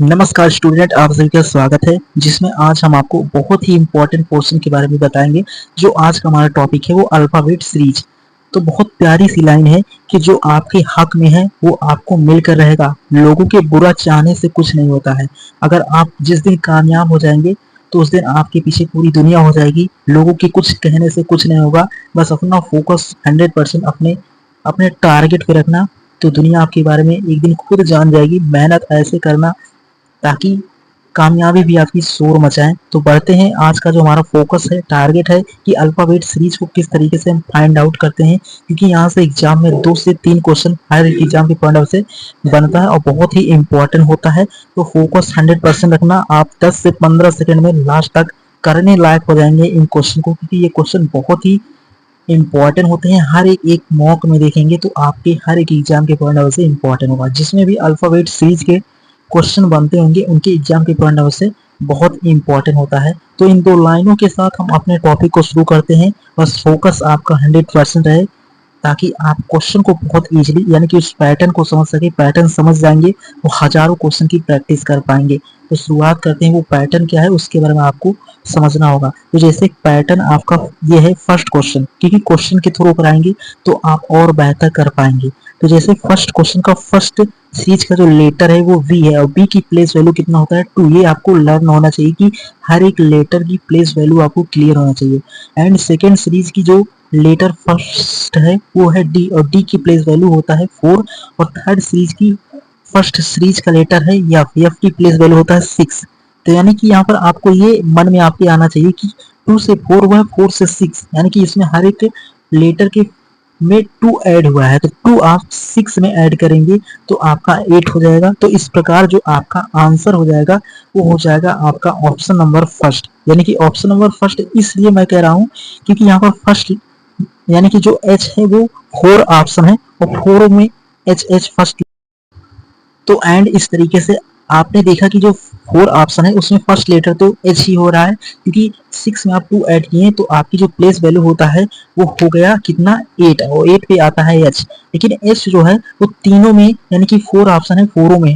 नमस्कार स्टूडेंट, आप सभी का स्वागत है जिसमें आज हम आपको बहुत ही इंपॉर्टेंट पोर्शन के बारे में बताएंगे। जो आज का हमारा टॉपिक है वो अल्फाबेट सीरीज। तो बहुत प्यारी सी लाइन है कि जो आपके हक में है वो आपको मिलकर रहेगा। लोगों के बुरा चाहने से कुछ नहीं होता है। अगर आप जिस दिन कामयाब हो जाएंगे तो उस दिन आपके पीछे पूरी दुनिया हो जाएगी। लोगों के कुछ कहने से कुछ नहीं होगा। बस अपना फोकस 100% अपने अपने टारगेट पे रखना, तो दुनिया आपके बारे में एक दिन खुद जान जाएगी। मेहनत ऐसे करना ताकि कामयाबी भी आपकी शोर मचाए। तो बढ़ते हैं, आज का जो हमारा फोकस है, टारगेट है कि अल्फाबेट सीरीज को किस तरीके से हम फाइंड आउट करते हैं, क्योंकि यहाँ से एग्जाम में 2 से 3 क्वेश्चन हर एक एग्जाम के पॉइंट ऑफ से बनता है और बहुत ही इंपॉर्टेंट होता है। तो फोकस 100% रखना। आप 10 से 15 सेकंड में लास्ट तक करने लायक हो जाएंगे इन क्वेश्चन को, क्योंकि ये क्वेश्चन बहुत ही इंपॉर्टेंट होते हैं। हर एक एक मॉक में देखेंगे तो आपके हर एक एग्जाम के पॉइंट ऑफ से इंपॉर्टेंट होगा। जिसमें भी अल्फाबेट सीरीज के क्वेश्चन बनते होंगे उनके एग्जाम के पॉइंट ऑफ से बहुत इंपॉर्टेंट होता है। तो इन 2 लाइनों के साथ हम अपने टॉपिक को शुरू करते हैं। बस फोकस आपका 100% रहे ताकि आप क्वेश्चन को बहुत इजीली, यानी कि उस पैटर्न को समझ सके। पैटर्न समझ जाएंगे वो हजारों क्वेश्चन की प्रैक्टिस कर पाएंगे। तो शुरुआत करते हैं, वो पैटर्न क्या है उसके बारे में आपको समझना होगा। तो जैसे पैटर्न आपका ये है फर्स्ट क्वेश्चन, क्योंकि क्वेश्चन के थ्रू कराएंगे तो आप और बेहतर कर पाएंगे। तो जैसे फर्स्ट क्वेश्चन का फर्स्ट सीरीज का जो लेटर है वो वी है और बी की प्लेस वैल्यू कितना होता है 2। ये आपको लर्न होना चाहिए कि हर एक लेटर की प्लेस वैल्यू आपको क्लियर होना चाहिए। एंड सेकेंड सीरीज की जो लेटर फर्स्ट है वो है डी और डी की प्लेस वैल्यू होता है 4। और थर्ड सीरीज की फर्स्ट सीरीज का लेटर है एफ की प्लेस वैल्यू होता है 6। तो यानी कि यहाँ पर आपको ये मन में आपके आना चाहिए कि 2 से 4 हुआ है, 4 से 6, यानी कि इसमें हर एक लेटर के में 2 ऐड हुआ है। तो 2 आप 6 में ऐड करेंगे तो आपका 8 हो जाएगा। तो इस प्रकार जो आपका आंसर हो जाएगा वो हो जाएगा आपका ऑप्शन नंबर फर्स्ट। यानी कि ऑप्शन नंबर फर्स्ट इसलिए मैं कह रहा हूँ क्योंकि यहाँ पर फर्स्ट यानी कि जो एच है वो 4 ऑप्शन है और 4 में एच फर्स्ट। तो एंड इस तरीके से आपने देखा कि जो 4 ऑप्शन है उसमें फर्स्ट लेटर तो एच ही हो रहा है, क्योंकि 6 में आप 2 ऐड किए तो आपकी जो प्लेस वैल्यू होता है वो हो गया कितना 8 और 8 पे आता है एच। लेकिन एच जो है वो तीनों में, यानी कि 4 ऑप्शन है 4 में,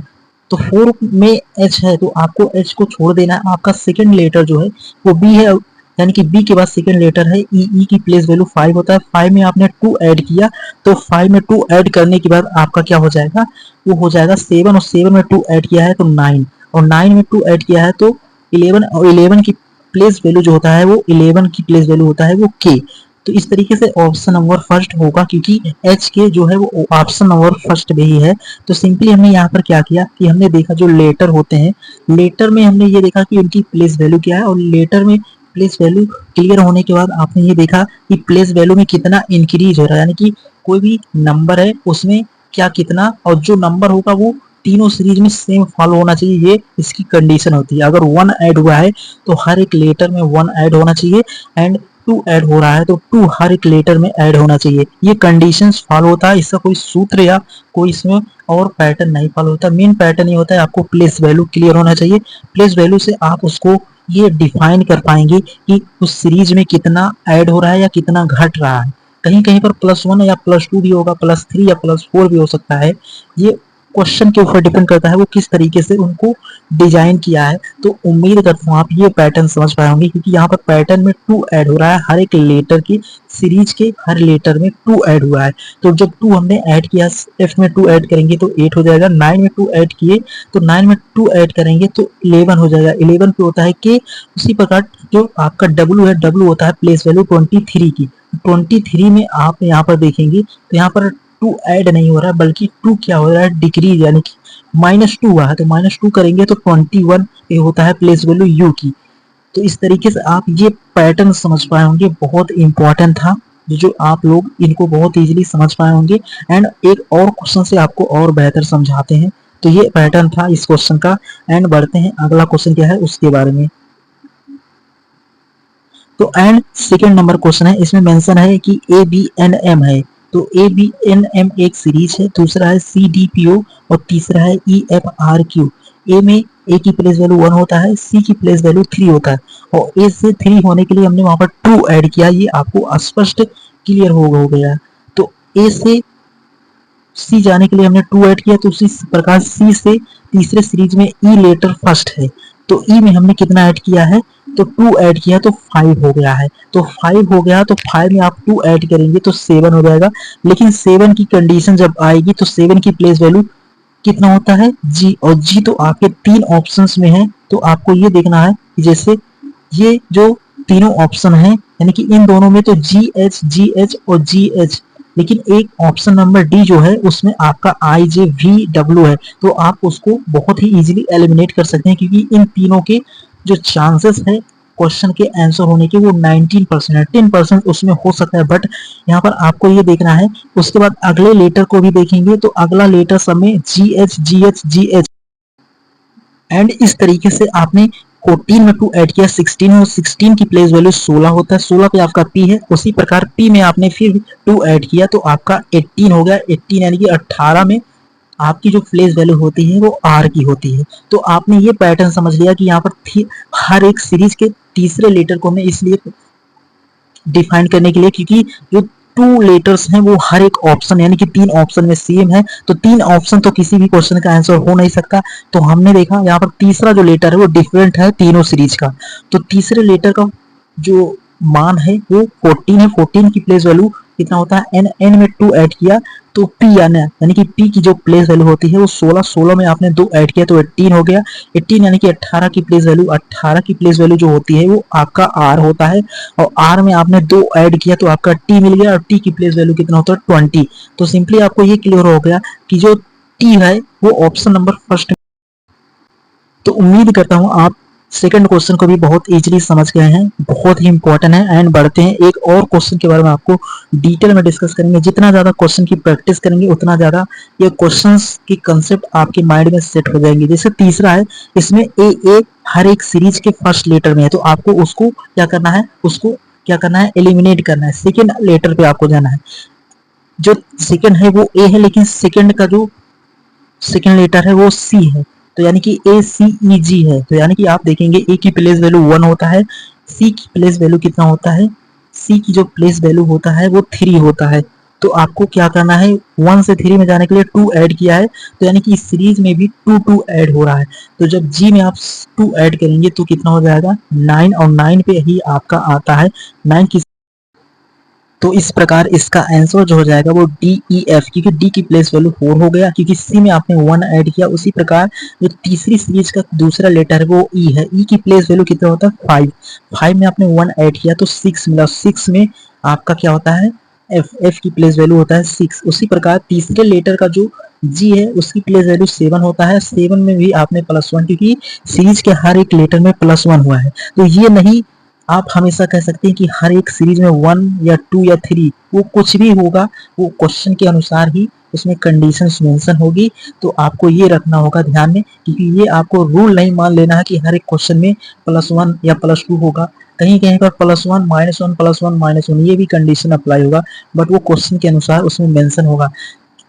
तो 4 में एच है तो आपको एच को छोड़ देना है। आपका सेकंड लेटर जो है वो बी है, यानी कि बी के बाद सेकंड लेटर है ई। ई की प्लेस वैल्यू 5 होता है। 5 में आपने 2 ऐड किया तो 5 में 2 ऐड करने के बाद आपका क्या हो जाएगा, वो हो जाएगा 7 और 7 में 2 ऐड किया है तो 9 और 9 में 2 ऐड किया है तो 11 और 11 की प्लेस वैल्यू जो होता है वो 11 की प्लेस वैल्यू होता है वो के। तो इस तरीके से ऑप्शन नंबर फर्स्ट होगा, क्योंकि एच के जो है वो ऑप्शन नंबर फर्स्ट में ही है। तो सिंपली हमने यहाँ पर क्या किया कि हमने देखा जो लेटर होते हैं, लेटर में हमने ये देखा कि उनकी प्लेस वैल्यू क्या है और लेटर में प्लेस वैल्यू क्लियर होने के बाद आपने ये देखा कि प्लेस वैल्यू में कितना इंक्रीज हो रहा है, यानी कि कोई भी नंबर है उसमें क्या कितना, और जो नंबर होगा वो तीनों सीरीज में सेम फॉलो होना चाहिए। ये इसकी कंडीशन होती है। अगर 1 ऐड हुआ है तो हर एक लेटर में 1 ऐड होना चाहिए एंड 2 ऐड हो रहा है तो 2 हर एक लेटर में ऐड होना चाहिए। ये कंडीशंस फॉलो होता है। इसका कोई सूत्र या कोई इसमें और पैटर्न नहीं फॉलो होता। मेन पैटर्न ये होता है आपको प्लेस वैल्यू क्लियर होना चाहिए। प्लेस वैल्यू से आप उसको ये डिफाइन कर पाएंगे कि उस सीरीज में कितना ऐड हो रहा है या कितना घट रहा है। कहीं कहीं पर +1 या +2 भी होगा, +3 या +4 भी हो सकता है। ये क्वेश्चन के ऊपर डिपेंड करता है वो किस तरीके से उनको डिजाइन किया है। तो उम्मीद करता हूँ आप ये पैटर्न समझ पाए होंगे, क्योंकि यहाँ पर पैटर्न में 2 ऐड हो रहा है। हर एक लेटर की सीरीज के हर लेटर में 2 ऐड हुआ है। तो जब 2 हमने ऐड किया, एफ में 2 ऐड करेंगे तो 8 हो जाएगा। 9 में 2 ऐड किए तो 9 में 2 ऐड करेंगे तो 11 हो जाएगा। 11 पे होता है के। उसी प्रकार जो आपका डब्ल्यू है, डब्ल्यू होता है प्लेस वैल्यू 23 की। 23 में आप यहाँ पर देखेंगे तो यहाँ पर 2 ऐड नहीं हो रहा है, बल्कि 2 क्या हो रहा है डिक्रीज, यानी कि -2 हुआ है। तो -2 करेंगे तो 21 ये होता है प्लेस वैल्यू यू की। तो इस तरीके से आप ये पैटर्न समझ पाए होंगे, बहुत इंपॉर्टेंट था जो आप लोग इनको बहुत इजीली समझ पाए होंगे। एंड एक और क्वेश्चन से आपको और बेहतर समझाते हैं। तो ये पैटर्न था इस क्वेश्चन का। एंड बढ़ते हैं, अगला क्वेश्चन क्या है उसके बारे में। तो एंड सेकेंड नंबर क्वेश्चन है, इसमें मेंशन है कि ABNM है। तो ABNM एक सीरीज है, दूसरा है CDPO और तीसरा है EFRQ। ए में ए की प्लेस वैल्यू 1 होता है, सी की प्लेस वैल्यू 3 होता है और ए से 3 होने के लिए हमने वहां पर 2 ऐड किया। ये आपको स्पष्ट क्लियर हो गया। तो ए से सी जाने के लिए हमने 2 ऐड किया, तो उसी प्रकार सी से तीसरे सीरीज में ई लेटर फर्स्ट है, तो ई में हमने कितना ऐड किया है, तो 2 ऐड किया तो 5 हो गया है। तो 5 हो गया तो 5 में आप 2 ऐड करेंगे तो 7 हो जाएगा। लेकिन 7 की कंडीशन जब आएगी तो 7 की प्लेस वैल्यू कितना होता है, जी, और जी तो आपके 3 ऑप्शंस में है। तो आपको ये देखना है कि जैसे ये जो तीनों ऑप्शन है, यानी कि इन दोनों में तो जी एच और जी एच, लेकिन एक ऑप्शन नंबर डी जो है उसमें आपका आई जे वी डब्ल्यू है, तो आप उसको बहुत ही इजीली एलिमिनेट कर सकते हैं, क्योंकि इन तीनों के जो चांसेस है क्वेश्चन के आंसर होने के वो 19% है, 10% उसमें हो सकता है, बट यहाँ पर आपको ये देखना है। उसके बाद अगले लेटर को भी देखेंगे, तो अगला लेटर सब में जी एच एंड इस तरीके से आपने 14 में 2 ऐड किया 16 में, और 16 की प्लेस वैल्यू 16 होता है, 16 पे आपका पी है। उसी प्रकार पी में आपने फिर 2 ऐड किया तो आपका 18 हो गया, 18 यानी कि 18 में आपकी जो प्लेस वैल्यू होती है वो आर की होती है। तो आपने ये पैटर्न समझ लिया कि यहाँ पर हर एक सीरीज के तीसरे लेटर को मैं इसलिए डिफाइन करने के लिए, क्योंकि जो 2 लेटर्स हैं वो हर एक ऑप्शन यानी कि 3 ऑप्शन में सेम है, तो 3 ऑप्शन तो किसी भी क्वेश्चन का आंसर हो नहीं सकता। तो हमने देखा यहाँ पर तीसरा जो लेटर है वो डिफरेंट है तीनों सीरीज का, तो तीसरे लेटर का जो मान है वो 14 है। 14 की प्लेस वैल्यू कितना होता है, एन, एन में 2 ऐड किया तो पी यानी कि पी की जो प्लेस वैल्यू होती है वो 16, 16 में आपने 2 ऐड किया तो 18 हो गया, 18 यानी कि 18 की प्लेस वैल्यू, 18 की प्लेस वैल्यू जो होती है वो आपका आर होता है, और आर में आपने 2 ऐड किया तो आपका टी मिल गया, और टी की प्लेस वैल्यू कितना होता है 20। तो सिंपली आपको ये क्लियर हो गया कि जो टी है वो ऑप्शन नंबर फर्स्ट। तो उम्मीद करता हूँ आप सेकंड क्वेश्चन को भी बहुत इजीली समझ गए हैं, बहुत ही इंपॉर्टेंट है। एंड बढ़ते हैं एक और क्वेश्चन के बारे में, आपको डिटेल में डिस्कस करेंगे। जितना ज्यादा क्वेश्चन की प्रैक्टिस करेंगे उतना ज्यादा ये क्वेश्चंस की कंसेप्ट आपके माइंड में सेट हो जाएंगे। जैसे तीसरा है, इसमें ए हर एक सीरीज के फर्स्ट लेटर में है, तो आपको उसको क्या करना है, उसको क्या करना है, एलिमिनेट करना है। सेकेंड लेटर पे आपको जाना है, जो सेकेंड है वो ए है, लेकिन सेकेंड का जो सेकेंड लेटर है वो सी है, तो यानी कि ए सी ई जी है। तो यानी कि आप देखेंगे ए की प्लेस वैल्यू 1 होता है, सी की प्लेस वैल्यू कितना होता है, सी की जो प्लेस वैल्यू होता है वो 3 होता है। तो आपको क्या करना है, 1 से 3 में जाने के लिए 2 ऐड किया है, तो यानी कि इस सीरीज में भी 2 ऐड हो रहा है। तो जब जी में आप 2 ऐड करेंगे तो कितना हो जाएगा 9, और 9 पे ही आपका आता है 9 की। तो इस प्रकार इसका आंसर जो हो जाएगा वो डी ई एफ, क्योंकि डी की प्लेस वैल्यू 4 हो गया, क्योंकि सी में आपने 1 ऐड किया। उसी प्रकार जो तीसरी सीरीज का दूसरा लेटर है वो ई है, ई की प्लेस वैल्यू कितना होता है 5, 5 में आपने 1 ऐड किया तो 6 मिला, 6 में आपका क्या होता है एफ, एफ की प्लेस वैल्यू होता है 6। उसी प्रकार तीसरे लेटर का जो जी है उसकी प्लेस वैल्यू 7 होता है, 7 में भी आपने +1, क्योंकि सीरीज के हर एक लेटर में +1 हुआ है। तो ये नहीं आप हमेशा कह सकते हैं कि हर एक सीरीज में 1 या 2 या 3, वो कुछ भी होगा, वो क्वेश्चन के अनुसार ही उसमें कंडीशंस मेंशन होगी। तो आपको ये रखना होगा ध्यान में, क्योंकि ये आपको रूल नहीं मान लेना है कि हर एक क्वेश्चन में +1 या +2 होगा। कहीं कहीं पर +1 -1 +1 -1 ये भी कंडीशन अप्लाई होगा, बट वो क्वेश्चन के अनुसार उसमें मेंशन होगा।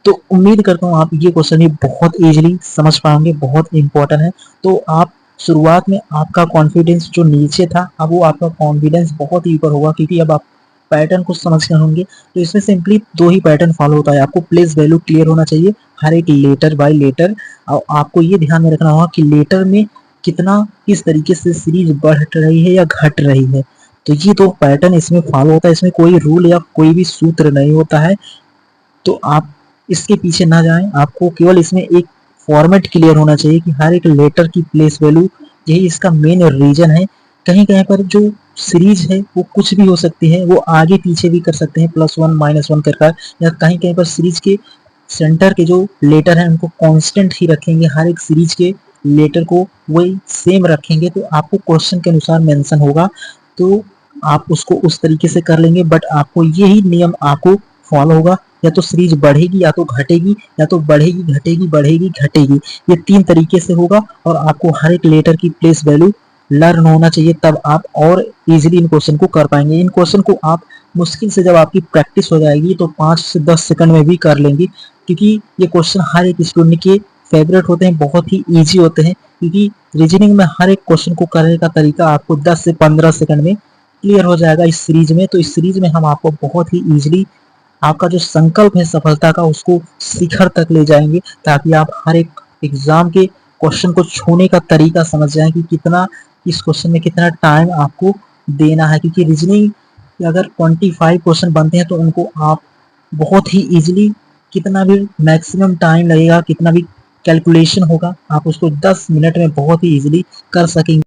तो उम्मीद करता हूँ आप ये क्वेश्चन भी बहुत इजीली समझ पाएंगे, बहुत इंपॉर्टेंट है। तो आप शुरुआत में आपका कॉन्फिडेंस जो नीचे था, अब वो आपका कॉन्फिडेंस बहुत ही ऊपर होगा, क्योंकि अब आप पैटर्न को समझ गए होंगे। तो इसमें सिंपली 2 ही पैटर्न फॉलो होता है, आपको प्लेस वैल्यू क्लियर होना चाहिए हर एक लेटर बाय लेटर, और आपको ये ध्यान में रखना होगा कि लेटर में कितना किस तरीके से सीरीज बढ़ रही है या घट रही है। तो ये 2 पैटर्न इसमें फॉलो होता है, इसमें कोई रूल या कोई भी सूत्र नहीं होता है। तो आप इसके पीछे ना जाएं, आपको केवल इसमें एक फॉर्मेट क्लियर होना चाहिए कि हर एक लेटर की प्लेस वैल्यू, यही इसका मेन रीजन है। कहीं कहीं पर जो सीरीज है वो कुछ भी हो सकती है, वो आगे पीछे भी कर सकते हैं +1 -1 कर, या कहीं कहीं पर सीरीज के सेंटर के जो लेटर हैं उनको कांस्टेंट ही रखेंगे, हर एक सीरीज के लेटर को वही सेम रखेंगे, तो आपको क्वेश्चन के अनुसार मेंशन होगा, तो आप उसको उस तरीके से कर लेंगे। बट आपको यही नियम आपको फॉलो होगा, या तो सीरीज बढ़ेगी या तो घटेगी, या तो बढ़ेगी घटेगी बढ़ेगी घटेगी, ये 3 तरीके से होगा। और आपको हर एक लेटर की प्लेस वैल्यू लर्न होना चाहिए, तब आप और इजीली इन क्वेश्चन को कर पाएंगे। इन क्वेश्चन को आप मुश्किल से जब आपकी प्रैक्टिस हो जाएगी तो 5 से 10 सेकंड में भी कर लेंगे, क्योंकि ये क्वेश्चन हर एक स्टूडेंट के फेवरेट होते हैं, बहुत ही ईजी होते हैं, क्योंकि रीजनिंग में हर एक क्वेश्चन को करने का तरीका आपको 10 से 15 सेकंड में क्लियर हो जाएगा इस सीरीज में। तो इस सीरीज में हम आपको बहुत ही ईजिली आपका जो संकल्प है सफलता का उसको शिखर तक ले जाएंगे, ताकि आप हर एक एग्जाम के क्वेश्चन को छूने का तरीका समझ जाएं कि कितना इस क्वेश्चन में कितना टाइम आपको देना है। क्योंकि रीजनिंग अगर 25 क्वेश्चन बनते हैं तो उनको आप बहुत ही इजीली, कितना भी मैक्सिमम टाइम लगेगा, कितना भी कैलकुलेशन होगा, आप उसको 10 मिनट में बहुत ही इजीली कर सकेंगे।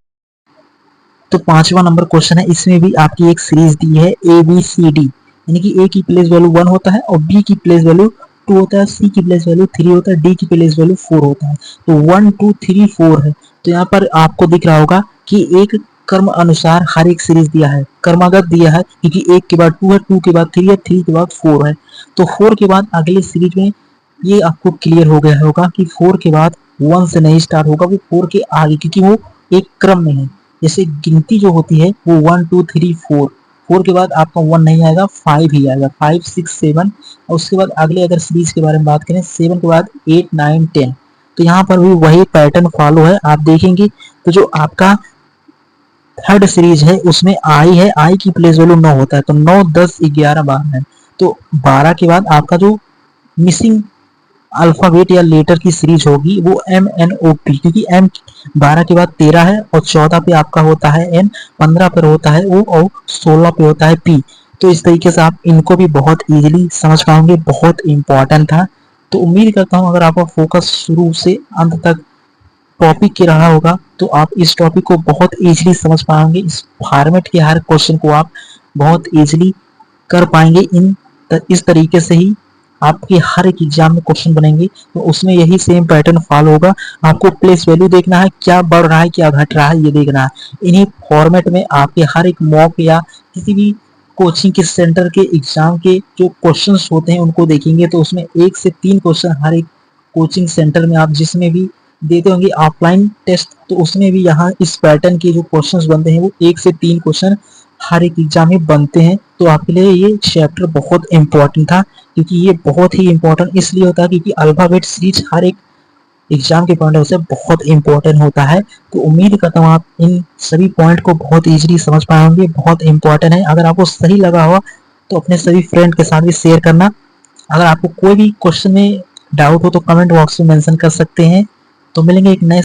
तो 5वां नंबर क्वेश्चन है, इसमें भी आपकी एक सीरीज दी है ए बी सी डी, यानी कि ए की प्लेस वैल्यू 1 होता है और बी की प्लेस वैल्यू 2 होता है, सी की प्लेस वैल्यू 3 होता है, डी की प्लेस वैल्यू 4 होता है। तो 1 2 3 4 है। तो यहाँ पर आपको दिख रहा होगा कि एक क्रम अनुसार हर एक सीरीज दिया है, क्रमागत दिया है, क्योंकि 1 के बाद 2 है, 2 के बाद 3 है, 3 के बाद 4 है। तो 4 के बाद अगले सीरीज में ये आपको क्लियर हो गया होगा कि 4 के बाद 1 से नहीं स्टार्ट होगा, वो 4 के आगे, क्योंकि वो एक क्रम में है। जैसे गिनती जो होती है वो 1 2 3 4, 4 के बाद आपका 1 नहीं आएगा, 5 ही आएगा, 5 6 7। और उसके बाद अगले अगर सीरीज के बारे में बात करें, 7 के बाद 8 9 10। तो यहाँ पर भी वही पैटर्न फॉलो है, आप देखेंगे तो जो आपका थर्ड सीरीज है उसमें आई है, आई की प्लेस वैल्यू 9 होता है, तो 9 10 11 12 है। तो 12 के बाद आपका जो मिसिंग अल्फाबेट या लेटर की सीरीज होगी वो एम एन ओ पी, क्योंकि एम 12 के बाद 13 है और 14 पे आपका होता है एन, 15 पर होता है ओ और 16 पे होता है पी। तो इस तरीके से आप इनको भी बहुत इजीली समझ पाएंगे, बहुत इंपॉर्टेंट था। तो उम्मीद करता हूँ अगर आपका फोकस शुरू से अंत तक टॉपिक की रहा होगा तो आप इस टॉपिक को बहुत इजीली समझ पाएंगे, इस फॉर्मेट के हर क्वेश्चन को आप बहुत इजीली कर पाएंगे। इस तरीके से ही आपके हर एक एग्जाम में क्वेश्चन बनेंगे, तो उसमें यही सेम पैटर्न फॉलो होगा। आपको प्लेस वैल्यू देखना है, क्या बढ़ रहा है क्या घट रहा है ये देखना है। इन्हीं फॉर्मेट में आपके हर एक मॉक या किसी भी कोचिंग के सेंटर के एग्जाम के जो क्वेश्चंस होते हैं उनको देखेंगे, तो उसमें 1 से 3 क्वेश्चन हर एक कोचिंग सेंटर में आप जिसमें भी देते होंगे ऑफलाइन टेस्ट, तो उसमें भी यहाँ इस पैटर्न के जो क्वेश्चंस बनते हैं वो 1 से 3 क्वेश्चन हर एक एग्जाम में बनते हैं। तो आपके लिए ये चैप्टर बहुत इंपॉर्टेंट था, क्योंकि ये बहुत ही इंपॉर्टेंट इसलिए होता है क्योंकि अल्फाबेट सीरीज हर एक एग्जाम के पॉइंट से बहुत इंपॉर्टेंट होता है। तो उम्मीद करता हूँ आप इन सभी पॉइंट को बहुत इजीली समझ पाएंगे, बहुत इंपॉर्टेंट है। अगर आपको सही लगा हो तो अपने सभी फ्रेंड के साथ भी शेयर करना। अगर आपको कोई भी क्वेश्चन में डाउट हो तो कमेंट बॉक्स में मेंशन कर सकते हैं। तो मिलेंगे एक नए